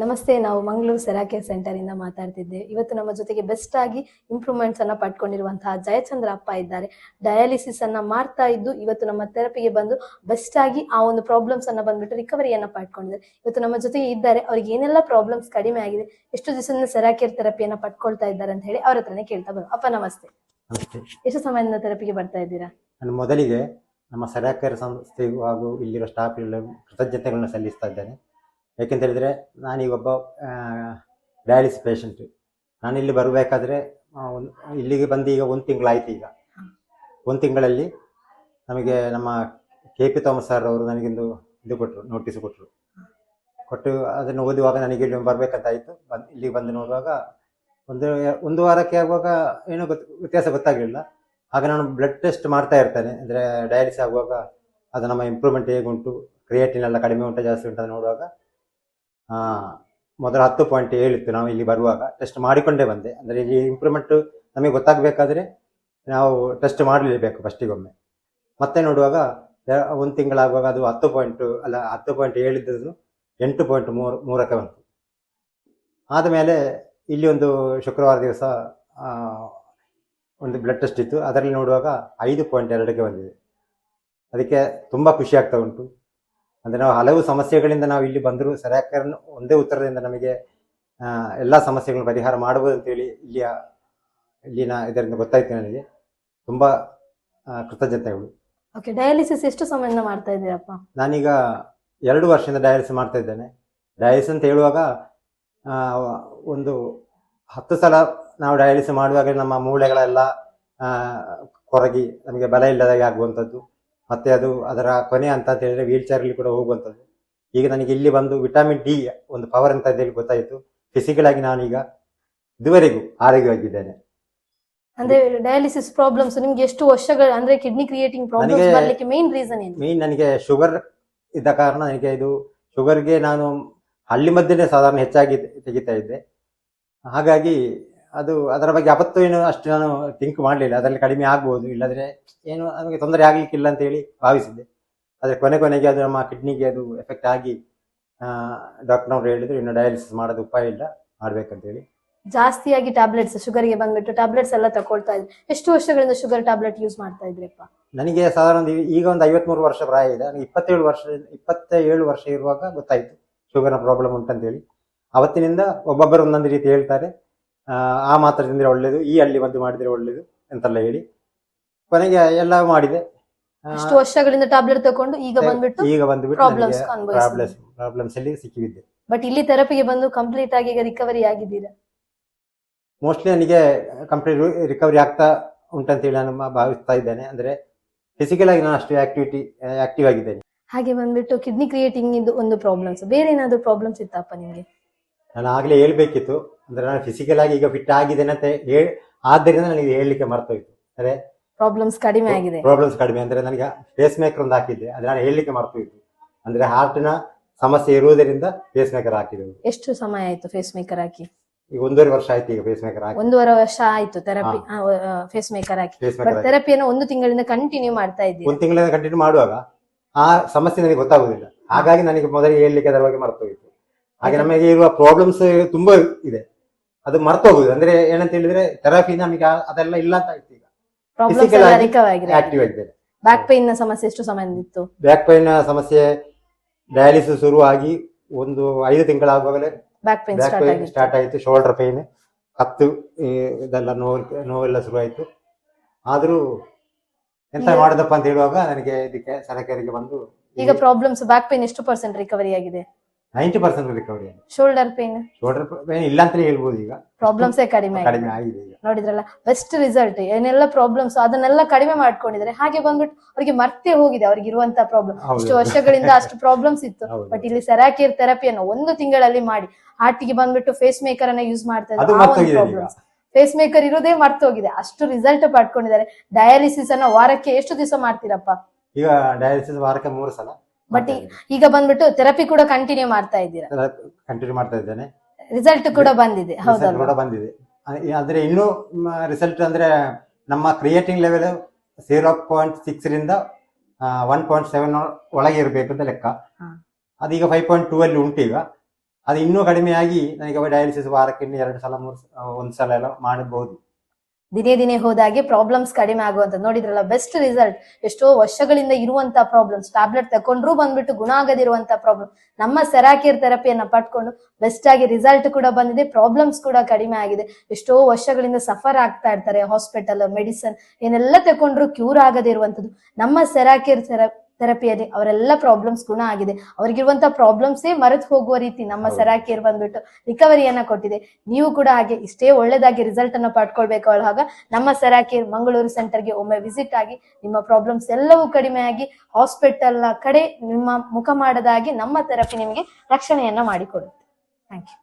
ನಮಸ್ತೆ. ನಾವು ಮಂಗಳೂರು ಸೆರಾಕೆ ಸೆಂಟರ್ ಇಂದ ಮಾತಾಡ್ತಿದ್ದೇವೆ. ಇವತ್ತು ನಮ್ಮ ಜೊತೆಗೆ ಬೆಸ್ಟ್ ಆಗಿ ಇಂಪ್ರೂವ್ಮೆಂಟ್ಸ್ ಅನ್ನ ಪಡ್ಕೊಂಡಿರುವಂತಹ ಜಯಚಂದ್ರ ಅಪ್ಪ ಇದ್ದಾರೆ. ಡಯಾಲಿಸಿಸ್ ಅನ್ನ ಮಾಡ್ತಾ ಇದ್ದು ಇವತ್ತು ನಮ್ಮ ಥೆರಪಿಗೆ ಬಂದು ಬೆಸ್ಟ್ ಆಗಿ ಆ ಒಂದು ಪ್ರಾಬ್ಲಮ್ಸ್ ಅನ್ನ ಬಂದ್ಬಿಟ್ಟು ರಿಕವರಿಯನ್ನ ಪಡ್ಕೊಂಡಿದ್ದಾರೆ. ಇವತ್ತು ನಮ್ಮ ಜೊತೆಗೆ ಇದ್ದಾರೆ. ಅವ್ರಿಗೆ ಏನೆಲ್ಲ ಪ್ರಾಬ್ಲಮ್ಸ್ ಕಡಿಮೆ ಆಗಿದೆ, ಎಷ್ಟು ದಿವಸದಿಂದ ಸೆರಾಕೇರ್ ಥೆರಪಿಯನ್ನ ಪಡ್ಕೊಳ್ತಾ ಇದ್ದಾರೆ ಅಂತ ಹೇಳಿ ಅವ್ರ ಹತ್ರನೇ ಕೇಳ್ತಾ ಬರೋ. ಅಪ್ಪ ನಮಸ್ತೆ. ನಮಸ್ತೆ. ಎಷ್ಟು ಸಮಯದಿಂದ ಥೆರಪಿಗೆ ಬರ್ತಾ ಇದ್ದೀರಾ? ನಾನು ಮೊದಲಿಗೆ ನಮ್ಮ ಸೆರಾಕೇರ್ ಸಂಸ್ಥೆಗೂ ಹಾಗೂ ಇಲ್ಲಿರೋ ಸ್ಟಾಫ್ ಕೃತಜ್ಞತೆಗಳನ್ನ ಸಲ್ಲಿಸ್ತಾ ಇದ್ದೇನೆ. ಯಾಕೆಂತ ಹೇಳಿದರೆ ನಾನೀಗ ಒಬ್ಬ ಡಯಾಲಿಸಿಸ್ ಪೇಷಂಟ್. ನಾನಿಲ್ಲಿ ಬರಬೇಕಾದ್ರೆ ಇಲ್ಲಿಗೆ ಬಂದು ಈಗ 1 ತಿಂಗಳಾಯ್ತು. ಈಗ 1 ತಿಂಗಳಲ್ಲಿ ನಮಗೆ ನಮ್ಮ KP ಥಾಮಸ್ ಸರ್ ಅವರು ನನಗೊಂದು ಕೊಟ್ಟರು, ನೋಟಿಸ್ ಕೊಟ್ಟು ಅದನ್ನು ಓದುವಾಗ ನನಗೆ ಇಲ್ಲಿ ಬರಬೇಕಂತ ಆಯಿತು. ಇಲ್ಲಿಗೆ ಬಂದು ನೋಡುವಾಗ ಒಂದು ವಾರಕ್ಕೆ ಆಗುವಾಗ ಏನೋ ವ್ಯತ್ಯಾಸ ಗೊತ್ತಾಗಲಿಲ್ಲ. ಆಗ ನಾನು ಬ್ಲಡ್ ಟೆಸ್ಟ್ ಮಾಡ್ತಾ ಇರ್ತೇನೆ. ಅಂದರೆ ಡಯಾಲಿಸಿಸ್ ಆಗುವಾಗ ಅದು ನಮ್ಮ ಇಂಪ್ರೂವ್ಮೆಂಟ್ ಹೇಗುಂಟು, ಕ್ರಿಯೇಟಿನ್ ಎಲ್ಲ ಕಡಿಮೆ ಉಂಟು ಜಾಸ್ತಿ ಉಂಟು ಅಂತ ನೋಡುವಾಗ ಮೊದಲು 10.7 ಇತ್ತು. ನಾವು ಇಲ್ಲಿ ಬರುವಾಗ ಟೆಸ್ಟ್ ಮಾಡಿಕೊಂಡೇ ಬಂದೆ. ಅಂದರೆ ಇಲ್ಲಿ ಇಂಪ್ರೂವ್ಮೆಂಟ್ ನಮಗೆ ಗೊತ್ತಾಗಬೇಕಾದ್ರೆ ನಾವು ಟೆಸ್ಟ್ ಮಾಡಲೇಬೇಕು ಫಸ್ಟಿಗೊಮ್ಮೆ. ಮತ್ತೆ ನೋಡುವಾಗ 1 ತಿಂಗಳಾಗುವಾಗ ಅದು 10.7 ಇದ್ದದ್ದು 8.3ಕ್ಕೆ ಬಂತು. ಆದಮೇಲೆ ಇಲ್ಲಿ ಒಂದು ಶುಕ್ರವಾರ ದಿವಸ ಒಂದು ಬ್ಲಡ್ ಟೆಸ್ಟ್ ಇತ್ತು. ಅದರಲ್ಲಿ ನೋಡುವಾಗ 5.2ಕ್ಕೆ ಬಂದಿದೆ. ಅದಕ್ಕೆ ತುಂಬ ಖುಷಿ ಆಗ್ತಾ ಉಂಟು. ಅಂದರೆ ನಾವು ಹಲವು ಸಮಸ್ಯೆಗಳಿಂದ ನಾವು ಇಲ್ಲಿ ಬಂದರೂ ಸೆರಾಕೇರ್ ಒಂದೇ ಉತ್ತರದಿಂದ ನಮಗೆ ಎಲ್ಲ ಸಮಸ್ಯೆಗಳನ್ನು ಪರಿಹಾರ ಮಾಡಬಹುದು ಅಂತೇಳಿ ಇಲ್ಲಿನ ಇದರಿಂದ ಗೊತ್ತಾಯ್ತು. ನನಗೆ ತುಂಬ ಕೃತಜ್ಞತೆಗಳು. ಓಕೆ, ಡಯಾಲಿಸಿಸ್ ಎಷ್ಟು ಸಮಯದಿಂದ ಮಾಡ್ತಾ ಇದ್ದೀರಪ್ಪ? ನಾನೀಗ 2 ವರ್ಷದಿಂದ ಡಯಾಲಿಸಿಸ್ ಮಾಡ್ತಾ ಇದ್ದೇನೆ. ಡಯಾಲಿಸಿಸ್ ಅಂತ ಹೇಳುವಾಗ ಒಂದು 10 ಸಲ ನಾವು ಡಯಾಲಿಸಿಸ್ ಮಾಡುವಾಗ ನಮ್ಮ ಮೂಳೆಗಳೆಲ್ಲ ಕೊರಗಿ ನಮಗೆ ಬಲ ಇಲ್ಲದಾಗೆ ಆಗುವಂಥದ್ದು. ಮತ್ತು ಅದರ ಕೊನೆ ಅಂತ ಹೇಳಿದರೆ ವೀಲ್ ಚೇರಲ್ಲಿ ಕೂಡ ಹೋಗುವಂಥದ್ದು. ಈಗ ನನಗೆ ಇಲ್ಲಿ ಬಂದು ವಿಟಮಿನ್ ಡಿ ಒಂದು ಪವರ್ ಅಂತ ಹೇಳಿ ಗೊತ್ತಾಯಿತು. ಫಿಸಿಕಲ್ ಆಗಿ ನಾನೀಗ ಇದುವರೆಗೂ ಆರೋಗ್ಯವಾಗಿದ್ದೇನೆ. ಅಂದ್ರೆ ಡಯಾಲಿಸಿಸ್ ಪ್ರಾಬ್ಲಮ್ಸ್ ನಿಮ್ಗೆ ಎಷ್ಟು ವರ್ಷಗಳು, ಅಂದ್ರೆ ಕಿಡ್ನಿ ಕ್ರಿಯೇಟಿಂಗ್ ಪ್ರಾಬ್ಲಮ್ಸ್ ಬರಲಿಕ್ಕೆ ಮೇನ್ ರೀಸನ್ ಏನು? ಮೇನ್ ನನಗೆ ಶುಗರ್ ಇದ್ದ ಕಾರಣ ನನಗೆ ಇದು ಶುಗರ್ಗೆ ನಾನು ಹಳ್ಳಿ ಮದ್ದನ್ನೇ ಸಾಧಾರಣ ಹೆಚ್ಚಾಗಿ ತೆಗಿತಾ ಇದ್ದೆ. ಹಾಗಾಗಿ ಅದರ ಬಗ್ಗೆ ಯಾವತ್ತೂ ಏನು ಅಷ್ಟು ನಾನು ಥಿಂಕ್ ಮಾಡಲಿಲ್ಲ. ಅದರಲ್ಲಿ ಕಡಿಮೆ ಆಗ್ಬೋದು, ಇಲ್ಲದ್ರೆ ಏನು ನಮಗೆ ತೊಂದರೆ ಆಗ್ಲಿಕ್ಕಿಲ್ಲ ಅಂತ ಹೇಳಿ ಭಾವಿಸಿದ್ದೆ. ಆದರೆ ಕೊನೆಗೆ ಅದು ನಮ್ಮ ಕಿಡ್ನಿಗೆ ಅದು ಎಫೆಕ್ಟ್ ಆಗಿ ಡಾಕ್ಟರ್ನವ್ರು ಹೇಳಿದ್ರು ಇನ್ನು ಡಯಾಲಿಸಿಸ್ ಮಾಡೋದು ಉಪಾಯ ಇಲ್ಲ, ಮಾಡ್ಬೇಕಂತೇಳಿ. ಜಾಸ್ತಿಯಾಗಿ ಟ್ಯಾಬ್ಲೆಟ್ಸ್ ಶುಗರ್ಗೆ ಬಂದ್ಬಿಟ್ಟು ಟ್ಯಾಬ್ಲೆಟ್ಸ್ ಎಲ್ಲ ತಗೊಳ್ತಾ ಇದ್ರಿ. ಎಷ್ಟು ವರ್ಷಗಳಿಂದ ಶುಗರ್ ಟ್ಯಾಬ್ಲೆಟ್ ಯೂಸ್ ಮಾಡ್ತಾ ಇದ್ರಿಪ್ಪ? ನನಗೆ ಸಾಧಾರಣ ಈಗ ಒಂದು 53 ವರ್ಷ ಪ್ರಾಯ ಇದೆ. ನನಗೆ 27 ವರ್ಷ ಇರುವಾಗ ಗೊತ್ತಾಯ್ತು ಶುಗರ್ನ ಪ್ರಾಬ್ಲಮ್ ಉಂಟಂತೇಳಿ. ಅವತ್ತಿನಿಂದ ಒಬ್ಬೊಬ್ಬರು ಒಂದೊಂದು ರೀತಿ ಹೇಳ್ತಾರೆ. ಆ ಮಾತ್ರೆ ತಿಂದರೆ ಒಳ್ಳೇದು, ಈ ಹಳ್ಳಿ ಮದ್ದು ಮಾಡಿದರೆ ಒಳ್ಳೇದು ಅಂತೆಲ್ಲ ಹೇಳಿ ಕೊನೆಗೆ ಎಲ್ಲ ಮಾಡಿದೆ. ಅಷ್ಟು ವರ್ಷಗಳಿಂದ ಟ್ಯಾಬ್ಲೆಟ್ ತಗೊಂಡು ಈಗ ಬಂದ್ಬಿಟ್ಟು ಪ್ರಾಬ್ಲಮ್ಸ್ ಅಲ್ಲಿ ಸಿಕ್ಕಿಬಿದ್ದೆ. ಬಟ್ ಇಲ್ಲಿ ಥೆರಪಿಗೆ ಬಂದು ಕಂಪ್ಲೀಟ್ ಆಗಿ ಈಗ ರಿಕವರಿ ಆಗಿದ್ದೀರಾ? ಮೋಸ್ಟ್ಲಿ ನನಗೆ ಕಂಪ್ಲೀಟ್ ರಿಕವರಿ ಆಗ್ತಾ ಉಂಟಂತೇಳಿ ನಾನು ಭಾವಿಸ್ತಾ ಇದ್ದೇನೆ. ಅಂದ್ರೆ ಫಿಸಿಕಲ್ ಆಗಿ ನಾನು ಅಷ್ಟು ಆಕ್ಟಿವ್ ಆಗಿದ್ದೇನೆ. ಹಾಗೆ ಬಂದ್ಬಿಟ್ಟು ಕಿಡ್ನಿ ಕ್ರಿಯೇಟಿಂಗ್ ಇದು ಒಂದು ಪ್ರಾಬ್ಲಮ್ಸ್, ಬೇರೆ ಏನಾದ್ರು ಪ್ರಾಬ್ಲಮ್ಸ್ ಇತ್ತಪ್ಪ ನಿಮ್ಗೆ? ನಾನು ಆಗ್ಲೇ ಹೇಳ್ಬೇಕಿತ್ತು. ಅಂದ್ರೆ ನಾನು ಫಿಸಿಕಲ್ ಆಗಿ ಈಗ ಫಿಟ್ ಆಗಿದ್ದೇನೆ ಅಂತ ಆದ್ದರಿಂದ ನನಗೆ ಹೇಳಲಿಕ್ಕೆ ಮರ್ತೋಯ್ತು. ಅದೇ ಪ್ರಾಬ್ಲಮ್ಸ್ ಕಡಿಮೆ ಅಂದ್ರೆ ನನಗೆ ಫೇಸ್ ಮೇಕರ್ ಒಂದು ಹಾಕಿದ್ದೆ, ಅದು ನಾನು ಹೇಳಲಿಕ್ಕೆ ಮರ್ತೋಯ್ತು. ಅಂದ್ರೆ ಹಾರ್ಟಿನ ಸಮಸ್ಯೆ ಇರುವುದರಿಂದ ಫೇಸ್ ಮೇಕರ್ ಹಾಕಿದ್ದೆವು. ಎಷ್ಟು ಸಮಯ ಆಯ್ತು ಫೇಸ್ ಮೇಕರ್ ಹಾಕಿ? ಈಗ 1.5 ವರ್ಷ ಆಯ್ತು. ಈಗ ಫೇಸ್ ಮೇಕರ್ ಹಾಕಿ 1.5 ವರ್ಷ ಆಯ್ತು ಥೆರಪಿ, ಫೇಸ್ ಮೇಕರ್ ಹಾಕಿ. ಥೆರಪಿಯನ್ನು 1 ತಿಂಗಳಿಂದ ಕಂಟಿನ್ಯೂ ಮಾಡ್ತಾ ಇದ್ದೀವಿ. 1 ತಿಂಗಳಿಂದ ಕಂಟಿನ್ಯೂ ಮಾಡುವಾಗ ಆ ಸಮಸ್ಯೆ ನನಗೆ ಗೊತ್ತಾಗುದಿಲ್ಲ. ಹಾಗಾಗಿ ನನಗೆ ಮೊದಲಿಗೆ ಹೇಳಲಿಕ್ಕೆ ಅದರ ಬಗ್ಗೆ ಮರ್ತೋಯ್ತು. ಹಾಗೆ ನಮಗೆ ಇರುವ ಪ್ರಾಬ್ಲಮ್ಸ್ ತುಂಬಾ ಇದೆ, ಅದು ಮರ್ತೋಗುದು. ಅಂದ್ರೆ ಏನಂತ ಹೇಳಿದ್ರೆ ಥೆರಪಿ ನಮಗೆ ಅದೆಲ್ಲ ಇಲ್ಲ ಅಂತ ಆಯ್ತು. ಈಗ ಆಕ್ಟಿವ್ ಆಗಿದ್ದೇನೆ. ಬ್ಯಾಕ್ ಪೈನ್ ನ ಸಮಸ್ಯೆ ಎಷ್ಟು ಸಮಯದಿಂದ ಇತ್ತು? ಬ್ಯಾಕ್ ಪೈನ್ ಸಮಸ್ಯೆ ಡಯಾಲಿಸಿಸ್ ಶುರುವಾಗಿ ಒಂದು 5 ತಿಂಗಳಾಗುವಾಗಲೇ ಬ್ಯಾಕ್ ಪೈನ್ ಸ್ಟಾರ್ಟ್ ಆಯಿತು. ಶೋಲ್ಡರ್ ಪೈನ್, ಕತ್ತು ಇದೆಲ್ಲ ನೋವೆಲ್ಲ ಶುರು ಆಯಿತು. ಆದ್ರೂ ಎಂತ ಮಾಡುದಪ್ಪ ಅಂತ ಹೇಳುವಾಗ ನನಗೆ ಇದಕ್ಕೆ ಸರಕಾರಿಗೆ ಬಂದು ಈಗ ಪ್ರಾಬ್ಲಮ್ಸ್ ಬ್ಯಾಕ್ ಪೈನ್ ಎಷ್ಟು % ರಿಕವರಿ ಆಗಿದೆ? 90% ರಿಕವರಿ ಆಗಿದೆ. ಶೋಲ್ಡರ್ ಪೈನ್ ಇಲ್ಲ ಅಂತ ಹೇಳ್ಬೋದು. ಈಗ ಪ್ರಾಬ್ಲಮ್ಸ್ ಕಡಿಮೆ ಆಗಿದೆ. ನೋಡಿದ್ರಲ್ಲ, ಬೆಸ್ಟ್ ರಿಸಲ್ಟ್. ಏನೆಲ್ಲ ಪ್ರಾಬ್ಲಮ್ಸ್ ಅದನ್ನೆಲ್ಲ ಕಡಿಮೆ ಮಾಡ್ಕೊಂಡಿದ್ದಾರೆ. ಹಾಗೆ ಬಂದ್ಬಿಟ್ಟು ಅವ್ರಿಗೆ ಮರ್ತೇ ಹೋಗಿದೆ ಅವ್ರಿಗೆ ಇರುವಂತಹ ಪ್ರಾಬ್ಲಮ್. ಇಷ್ಟು ವರ್ಷಗಳಿಂದ ಅಷ್ಟು ಪ್ರಾಬ್ಲಮ್ಸ್ ಇತ್ತು. ಬಟ್ ಇಲ್ಲಿ ಸೆರಾಕೇರ್ ಥೆರಪಿಯನ್ನು 1 ತಿಂಗಳಲ್ಲಿ ಮಾಡಿ ಹಾರ್ಟಿಗೆ ಬಂದ್ಬಿಟ್ಟು ಫೇಸ್ ಮೇಕರ್ ಅನ್ನ ಯೂಸ್ ಮಾಡ್ತಾ ಇದ್ದಾರೆ. ಫೇಸ್ ಮೇಕರ್ ಇರೋದೇ ಮರ್ತೋಗಿದೆ, ಅಷ್ಟು ರಿಸಲ್ಟ್ ಪಡ್ಕೊಂಡಿದ್ದಾರೆ. ಡಯಾಲಿಸಿಸ್ ಅನ್ನ ವಾರಕ್ಕೆ ಎಷ್ಟು ದಿವಸ ಮಾಡ್ತೀರಪ್ಪ? ಈಗ ಡಯಾಲಿಸಿಸ್ ವಾರಕ್ಕೆ 3 ಸಲ. ಬಟ್ ಈಗ ಬಂದ್ಬಿಟ್ಟು ಥೆರಪಿ ಕೂಡ ಕಂಟಿನ್ಯೂ ಮಾಡ್ತಾ ಇದ್ದೀರಾ? ಕಂಟಿನ್ಯೂ ಮಾಡ್ತಾ ಇದ್ದೇನೆ. ರಿಸಲ್ಟ್ ಕೂಡ ಬಂದಿದೆ? ಹೌದಾ, ಬಂದಿದೆ. ಆದ್ರೆ ಇನ್ನೂ ರಿಸಲ್ಟ್ ಅಂದ್ರೆ ನಮ್ಮ ಕ್ರಿಯೇಟಿನ್ ಲೆವೆಲ್ 0.6 ರಿಂದ 1.7 ಒಳಗೆ ಇರಬೇಕು ಅಂತ ಲೆಕ್ಕ. ಅದೀಗ 5.2 ಅಲ್ಲಿ ಉಂಟು. ಈಗ ಅದು ಇನ್ನೂ ಕಡಿಮೆಯಾಗಿ ನನಗೆ ಡಯಾಲಿಸಿಸ್ ವಾರಕ್ಕೆ ಇನ್ನು 2 ಸಲ 3 1 ಸಲ ಎಲ್ಲ ಮಾಡಬಹುದು. ದಿನೇ ದಿನೇ ಹೋದಾಗೆ ಪ್ರಾಬ್ಲಮ್ಸ್ ಕಡಿಮೆ ಆಗುವಂತ ನೋಡಿದ್ರಲ್ಲ, ಬೆಸ್ಟ್ ರಿಸಲ್ಟ್. ಎಷ್ಟೋ ವರ್ಷಗಳಿಂದ ಇರುವಂತ ಪ್ರಾಬ್ಲಮ್ಸ್, ಟ್ಯಾಬ್ಲೆಟ್ ತಕೊಂಡ್ರು ಬಂದ್ಬಿಟ್ಟು ಗುಣ ಆಗದಿರುವಂತ ಪ್ರಾಬ್ಲಮ್, ನಮ್ಮ ಸೆರಾಕೇರ್ ಥೆರಪಿಯನ್ನ ಪಡ್ಕೊಂಡು ಬೆಸ್ಟ್ ಆಗಿ ರಿಸಲ್ಟ್ ಕೂಡ ಬಂದಿದೆ, ಪ್ರಾಬ್ಲಮ್ಸ್ ಕೂಡ ಕಡಿಮೆ ಆಗಿದೆ. ಎಷ್ಟೋ ವರ್ಷಗಳಿಂದ ಸಫರ್ ಆಗ್ತಾ ಇರ್ತಾರೆ, ಹಾಸ್ಪಿಟಲ್ ಮೆಡಿಸನ್ ಏನೆಲ್ಲ ತಕೊಂಡ್ರು ಕ್ಯೂರ್ ಆಗದೇ ಇರುವಂತದ್ದು. ನಮ್ಮ ಸೆರಾಕೇರ್ ಥೆರಪಿಯಲ್ಲಿ ಅವರೆಲ್ಲ ಪ್ರಾಬ್ಲಮ್ಸ್ ಗುಣ ಆಗಿದೆ. ಅವ್ರಿಗಿರುವಂತ ಪ್ರಾಬ್ಲಮ್ಸೇ ಮರೆತು ಹೋಗುವ ರೀತಿ ನಮ್ಮ ಸೆರಾಕೇರ್ ಬಂದ್ಬಿಟ್ಟು ರಿಕವರಿಯನ್ನ ಕೊಟ್ಟಿದೆ. ನೀವು ಕೂಡ ಹಾಗೆ ಇಷ್ಟೇ ಒಳ್ಳೆದಾಗಿ ರಿಸಲ್ಟ್ ಅನ್ನ ಪಡ್ಕೊಳ್ಬೇಕು ಆಗ ನಮ್ಮ ಸೆರಾಕೇರ್ ಮಂಗಳೂರು ಸೆಂಟರ್ಗೆ ಒಮ್ಮೆ ವಿಸಿಟ್ ಆಗಿ ನಿಮ್ಮ ಪ್ರಾಬ್ಲಮ್ಸ್ ಎಲ್ಲವೂ ಕಡಿಮೆಯಾಗಿ ಹಾಸ್ಪಿಟಲ್ ನ ಕಡೆ ನಿಮ್ಮ ಮುಖ ಮಾಡದಾಗಿ ನಮ್ಮ ಥೆರಪಿ ನಿಮಗೆ ರಕ್ಷಣೆಯನ್ನ ಮಾಡಿಕೊಡುತ್ತೆ. Thank you.